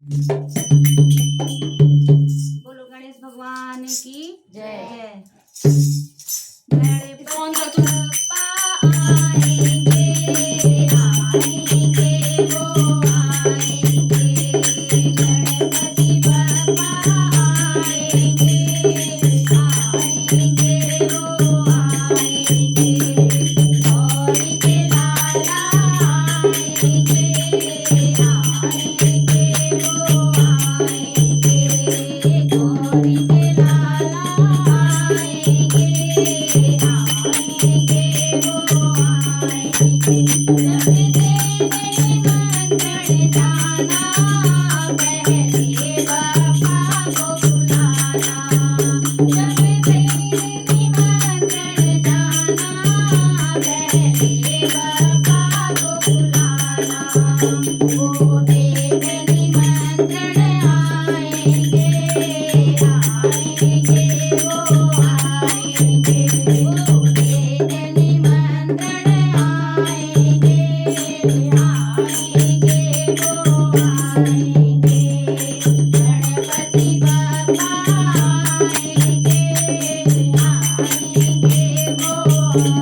बोलो गणेश भगवान की जय। गणपति बप्पा आएंगे आएंगे वो आएंगे। गणपति बप्पा आएंगे आएंगे वो आएंगे। गौरी के लाला आएंगे आएंगे वो आएंगे। गौरी के लाला आएंगे आएंगे वो आएंगे। जब देने निमंत्रण जाना पहले बाबा को बुलाना। जब देने निमंत्रण जाना पहले बाबा को बुलाना। वो देव निमंत्रण आएंगे आएंगे वो आएंगे। वो देव निमंत्रण आएंगे आएंगे वो आएंगे। गणपति बप्पा आएंगे आएंगे वो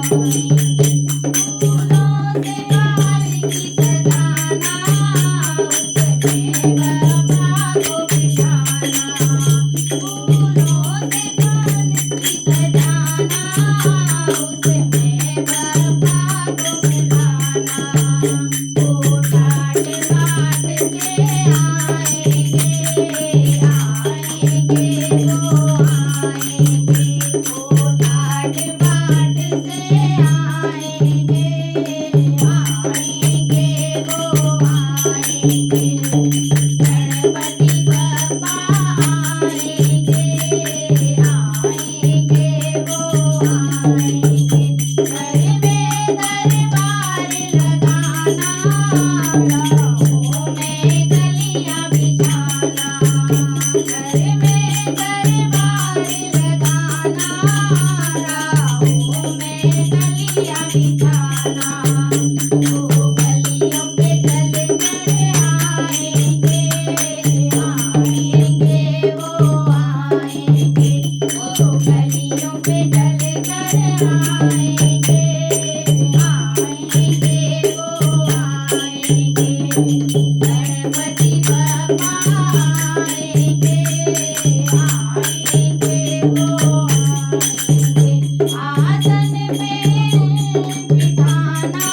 आएंगे। फूलों से बाल की सजाना उसमें बाबा को बिठाना। फूलों से बाल की सजाना उसमें बाबा को बुलाना। वो ठाट बाट से आएंगे आएंगे वो आएंगे। वो ठाट बाट से आएंगे आएंगे वो आएंगे। गणपति बप्पा आएंगे आएंगे वो आएंगे। घर में दरबार लगाना राहों में गलियां बिछाना। घर में दरबार लगाना राहों में गलियां बिछाना। वो गलियों पे चलकर आएंगे आएंगे वो आएंगे। वो गलियों पे चलकर आएंगे आएंगे वो आएंगे। गणपति बप्पा आएंगे आएंगे वो आएंगे। आसन पे बिठाना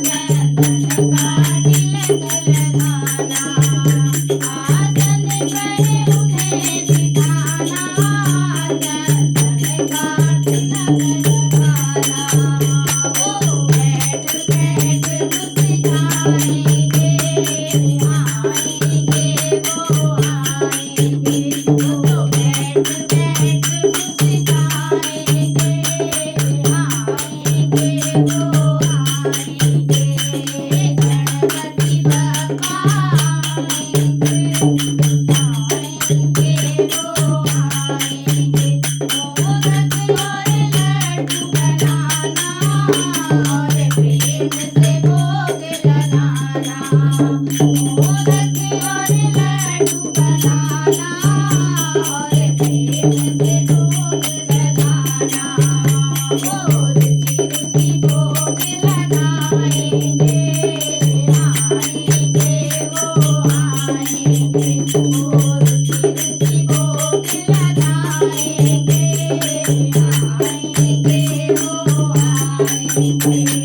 चंदन का तिलक लगाना। आसन पर उन्हें बिठाना चंदन का तिलक लगाना। वो बैठ बैठ मुस्कुराएंगे आएंगे वो आएंगे। वो बैठ बैठ मुस्कुराएंगे आएंगे वो आएंगे। गणपति बप्पा आएंगे आएंगे वो आएंगे। मोदक और लड्डू बनाना और प्रेम से भोग लगाना। मोदक और लड्डू बनाना और प्रेम से भोग लगाना। और रुचि रुचि भोग लगाएंगे आएंगे वो आएंगे। और रुचि रुचि भोग लगाएंगे आएंगे वो आएंगे।